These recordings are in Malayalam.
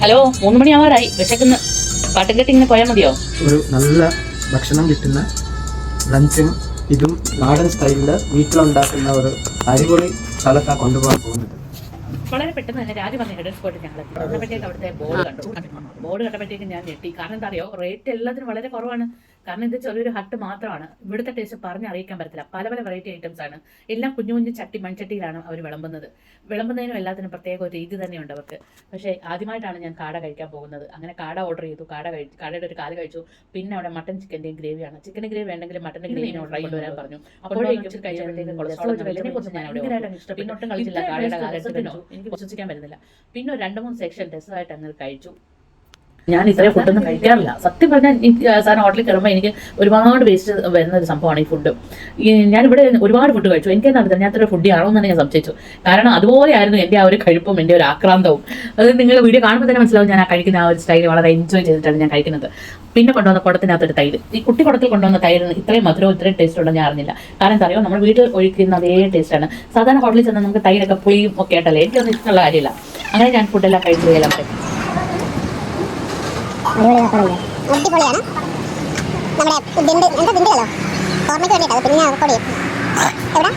ഹലോ 3 മണിയാവാറായി, വിശക്കുന്ന. പാട്ടും കേട്ട് ഇങ്ങനെ പോയാൽ മതിയോ? ഒരു നല്ല ഭക്ഷണം കിട്ടുന്ന ലഞ്ചും ഇതും നാടൻ സ്റ്റൈലില് വീട്ടിലുണ്ടാക്കുന്ന ഒരു അടിപൊളി സ്ഥലത്താണ് കൊണ്ടുപോകാൻ പോകുന്നത്. വളരെ പെട്ടെന്ന് തന്നെ രാജു പറഞ്ഞ ഹെഡ് സ്പോട്ട് ഞങ്ങൾ വന്നപ്പോഴത്തേക്ക് അവിടുത്തെ ബോർഡ് കണ്ടു. ബോർഡ് കണ്ടപ്പോഴത്തേക്ക് ഞാൻ ഞെട്ടി. കാരണം എന്താ അറിയോ, റേറ്റ് എല്ലാത്തിനും വളരെ കുറവാണ്. കാരണം ഇത് ചെറിയൊരു ഹട്ട് മാത്രമാണ്. ഇവിടുത്തെ ടേസ്റ്റ് പറഞ്ഞറിയിക്കാൻ പറ്റത്തില്ല. പല പല വെറൈറ്റി ഐറ്റംസ് ആണ്. എല്ലാം കുഞ്ഞു കുഞ്ഞു മൺചട്ടിയിലാണ് അവർ വിളമ്പുന്നത്. വിളമ്പുന്നതിനും എല്ലാത്തിനും പ്രത്യേക ഒരു രീതി തന്നെയുണ്ട് അവർക്ക്. പക്ഷേ ആദ്യമായിട്ടാണ് ഞാൻ കാട കഴിക്കാൻ പോകുന്നത്. അങ്ങനെ കാട ഓർഡർ ചെയ്തു. കാടയുടെ ഒരു കാല് കഴിച്ചു. പിന്നെ അവിടെ മട്ടൻ ചിക്കൻ്റെയും ഗ്രേവിയാണ്. ചിക്കൻ ഗ്രേവി വേണ്ടെങ്കിൽ മട്ടൻ്റെ ഗ്രേവി ഓർഡർ കൊണ്ടുവരാൻ പറഞ്ഞു. അപ്പോഴേക്കും കഴിച്ചപ്പോഴത്തേക്ക് കൊളസ്ട്രോൾ കുറിച്ച് ഞാൻ അവിടെ ഇഷ്ടം. പിന്നൊട്ടും കളിച്ചില്ല. കാടയുടെ കാലെടുത്ത് എനിക്ക് വിശ്വസിക്കാൻ പറ്റുന്നില്ല. പിന്നെ ഒരു 2-3 സെക്ഷൻ ഡെസേർട്ട് അങ്ങനെ കഴിച്ചു. ഞാൻ ഇത്രയും ഫുഡൊന്നും കഴിക്കാറില്ല. സത്യം പറഞ്ഞാൽ സാധനം ഹോട്ടലിൽ കയറുമ്പോൾ എനിക്ക് ഒരുപാട് വേസ്റ്റ് വരുന്ന ഒരു സംഭവമാണ് ഈ ഫുഡ്. ഞാനിവിടെ ഒരുപാട് ഫുഡ് കഴിച്ചു. എനിക്ക് നടത്തില്ല, ഞാൻ അത്ര ഫുഡി ആണോ എന്നാണ് ഞാൻ സംശയിച്ചു. കാരണം അതുപോലെയായിരുന്നു എൻ്റെ ആ ഒരു കഴിപ്പും എൻ്റെ ഒരു ആക്രാന്തവും. അത് നിങ്ങൾ വീഡിയോ കാണുമ്പോൾ തന്നെ മനസ്സിലാവും. ഞാൻ ആ കഴിക്കുന്ന ആ ഒരു സ്റ്റൈൽ വളരെ എൻജോയ് ചെയ്തിട്ടാണ് ഞാൻ കഴിക്കുന്നത്. പിന്നെ കൊണ്ടുവന്ന കുടത്തിനകത്തൊരു തൈര്, ഈ കുടത്തിൽ കൊണ്ടുവന്ന തൈരിന് ഇത്രയും മധുരവും ഇത്രയും ടേസ്റ്റ് ഉണ്ടെന്ന് ഞാൻ അറിഞ്ഞില്ല. കാരണം എന്താ അറിയോ, നമ്മൾ വീട്ടിൽ ഒഴിക്കുന്ന അതേ ടേസ്റ്റാണ്. സാധാരണ ഹോട്ടലിൽ ചെന്നാൽ നമുക്ക് തൈരൊക്കെ പുളിയും ഒക്കെ ആയിട്ടല്ലേ, എനിക്കൊന്നും ഇഷ്ടമുള്ള കാര്യമില്ല. അങ്ങനെ ഞാൻ ഫുഡെല്ലാം കഴിക്കുകയെല്ലാം പറ്റും. അടിപൊളിയാണ്. നമ്മുടെ ദിണ്ടുകളോ ഓർമ്മയ്ക്ക് വേണ്ടിയിട്ടത്. പിന്നെ കൊടി എവിടെ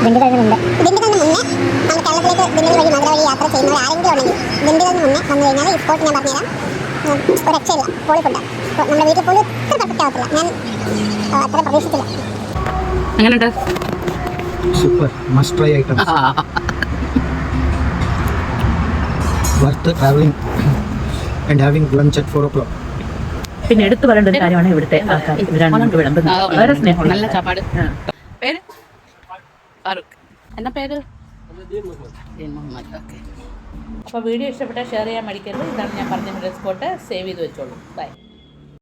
ദിണ്ടുകളിന് മുന്നേ നമ്മൾ കേരളത്തിലേക്ക് ദിണ്ടുകൾ വഴി മധുര വഴി യാത്ര ചെയ്യുന്നവർ ആരെങ്കിലും ഉണ്ടെങ്കിൽ ദിണ്ടുകളിന് മുന്നേ വന്നു കഴിഞ്ഞാൽ ഈ സ്പോട്ട് ഞാൻ പറഞ്ഞുതരാം. ഒരു രക്ഷയില്ല, പൊളി ഫുഡ്. നമ്മുടെ വീട്ടിൽ പോലും ഇത്ര പെർഫെക്റ്റ് ആവത്തില്ല. ഞാൻ അത്ര പ്രതീക്ഷിച്ചില്ല. എങ്ങനെയുണ്ട്? Super, must try item. Worth travelling and having lunch at 4 o'clock. പിന്നെ എടുത്തു പറയേണ്ട ഒരു കാര്യമാണ് ഇവിടുത്തെ ആൾക്കാർ. ഇവരാണ് വിളമ്പുന്നത്. വളരെ സ്നേഹമുള്ള നല്ല ചാപ്പാട്. പേര് ഫാറൂഖ്. എന്നാ പേര്? മുഹമ്മദ്. ഓക്കെ. അപ്പോൾ വീഡിയോ ഇഷ്ടപ്പെട്ടാൽ ഷെയർ ചെയ്യാൻ മടിക്കരുത്. ഇതാണ് ഞാൻ പറഞ്ഞ സ്പോട്ട്. സേവ് ചെയ്ത് വെച്ചോളൂ. ബൈ.